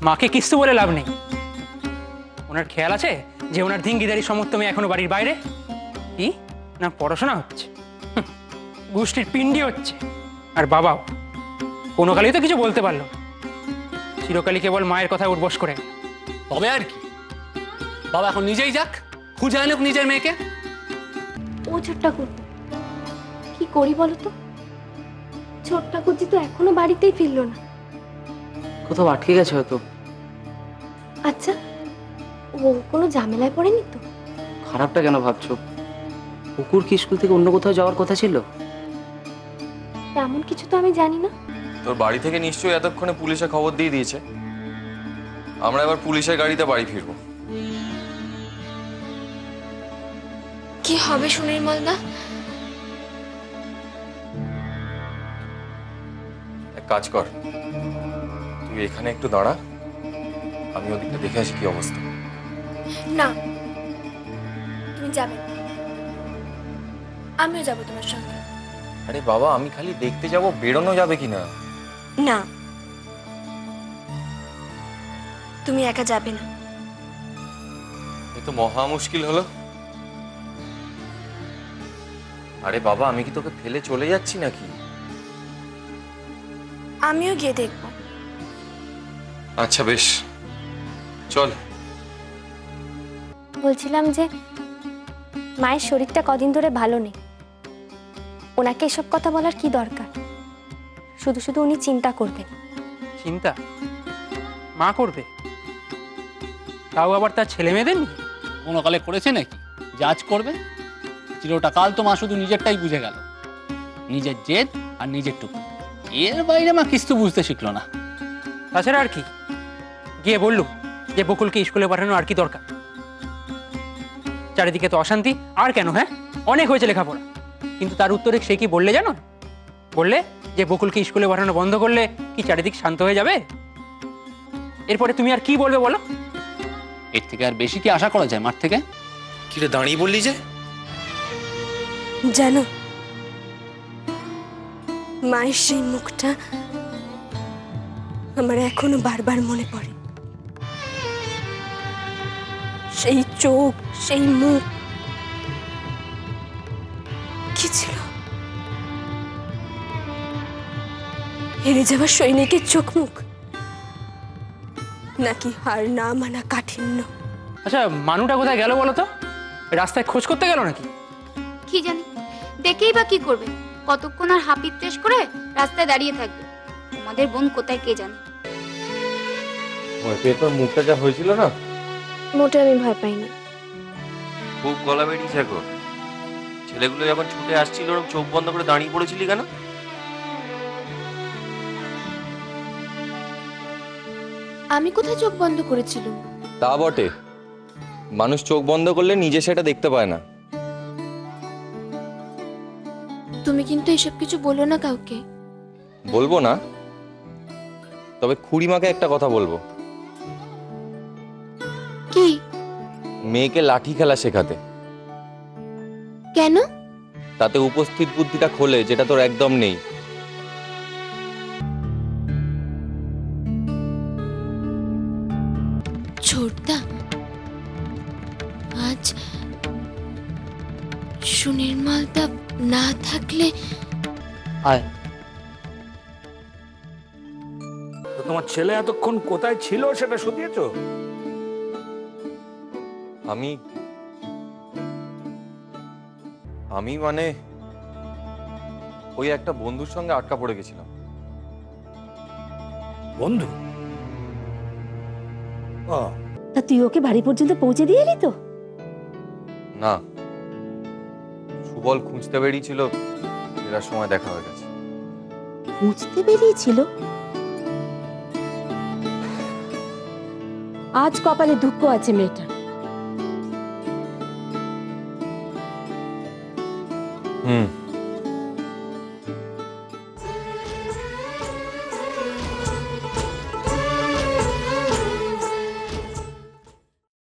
মাকে কিস্তু বলে লাভ নেই। ওনার খেয়াল আছে যে ওনার ধিঙ্গিদারি সমস্ত মেয়ে এখনো বাড়ির বাইরে? কি না পড়াশোনা হচ্ছে, গোষ্ঠীর পিণ্ডি হচ্ছে। আর বাবাও কোনো কালেই তো কিছু বলতে পারলো না, চিরকালই কেবল মায়ের কথা উঠবস করে। তবে আর কি, বাবা এখন নিজেই যাক, খুঁজে আনুক নিজের মেয়েকে। ও ছোট্টাকুর, কি করি বলো তো? ছোট্টাকুজি তো এখনো বাড়িতেই ফিরলো না। কোথাও আটকে গেছে হয়তো। আচ্ছা, ও কোনো ঝামেলায় পড়েনি তো? খারাপটা কেন ভাবছো? কুকুর কি স্কুল থেকে অন্য কোথাও যাওয়ার কথা ছিল? তেমন কিছু তো আমি জানি না। তোর বাড়ি থেকে নিশ্চয়ই এতক্ষণে পুলিশে খবর দিয়ে দিয়েছে। আমরা এবার পুলিশের গাড়িতে বাড়ি ফিরবো। কি হবে সুনির্মলদা? এক কাজ কর, তুই এখানে একটু দাঁড়া, আমি ওদিকটা দেখে আসি কি অবস্থা। না, তুমি যাবে না, আমিও যাবো তোমার সঙ্গে। আরে বাবা, আমি খালি দেখতে যাব, বেরোনো যাবে কিনা? না, তুমি একা যাবে না। এ তো মহা মুশকিল হলো। আরে বাবা, আমি কি তোকে ফেলে চলে যাচ্ছি নাকি? আমিও গিয়ে দেখবো। আচ্ছা বেশ, চল। বলছিলাম যে মায়ের শরীরটা কদিন ধরে ভালো নেই, ওনাকে এসব কথা বলার কি দরকার? শুধু শুধু উনি চিন্তা করবেন। চিন্তা মা করবে, তাও আবার তার ছেলে মেয়েদের নিয়ে? কোনো কালে করেছে নাকি? জাজ করবে চিরটা কাল তো মা শুধু নিজেরটাই বুঝে গেল, নিজের জেদ আর নিজের টুকু। এর বাইরে মা কিছু বুঝতে শিখলো না। তাছাড়া আর কি? গিয়ে বললুম যে বকুলকে স্কুলে পাঠানো আর কি দরকার? চারিদিকে তো অশান্তি, আর কেন? হ্যাঁ, অনেক হয়েছে লেখাপড়া। কিন্তু তার উত্তরে সে কি বললে জানো? বললে যে বকুলকে স্কুলে পাঠানো বন্ধ করলে কি চারিদিক শান্ত হয়ে যাবে। এরপরে তুমি আর কি বলবে বলো? এর থেকে আর বেশি কি আশা করা যায় মার থেকে? কি রে, দাঁড়িয়ে বললি যে? জানো, মায়ের সেই মুখটা আমার এখনো বারবার মনে পড়ে। সেই চোখ, সেই মুখ, কি ছিল? হেরে যাওয়া সৈনিকের চোখ মুখ, নাকি হার না মানা কাঠিন্য? আচ্ছা, মানুটা কোথায় গেল বলো তো? রাস্তায় খোঁজ করতে গেল নাকি? কি জানি, দেখেই বা কি করবে? কতক্ষণ আর হাপিত পেশ করে রাস্তায় দাঁড়িয়ে থাকবে? তোমাদের বোন কোথায় কে জানে। ভয় পেয়ে তোর মুখটা যা হয়েছিল না, মোটে আমি ভয় পাই না। খুব গলা বেরিয়েছে এখন। ছেলেগুলো যখন ছুটে আসছিল ওরকম চোখ বন্ধ করে দাঁড়িয়ে পড়েছিলি কেন? আমি কোথায় চোখ বন্ধ করেছিলাম? তা বটে, মানুষ চোখ বন্ধ করলে নিজে সেটা দেখতে পায় না। তুমি কিন্তু এসব কিছু বলো না কাউকে। বলবো না, তবে খুড়িমাকে একটা কথা বলবো। কি? মেয়েকে লাঠি খেলা শেখাতে। কেন? তাতে উপস্থিত বুদ্ধিটা খোলে, যেটা তোর একদম নেই। ছোটদা, আজ সুনির্মলদা না থাকলে আয়। তো তোমার ছেলে এতক্ষণ কোথায় ছিল সেটা শুধিয়েছো? আমি মানে ওই একটা বন্ধুর সঙ্গে আটকা পড়ে গেছিলাম। বন্ধু? তা তুই ওকে বাড়ি পর্যন্ত পৌঁছে দিয়ে এলি তো? না, সুবল খুঁজতে বেরিয়েছিল, এর সময় দেখা হয়ে গেছে। খুঁজতে বেরিয়েছিল? আজ কপালে দুঃখ আছে মেয়েটা। হুম,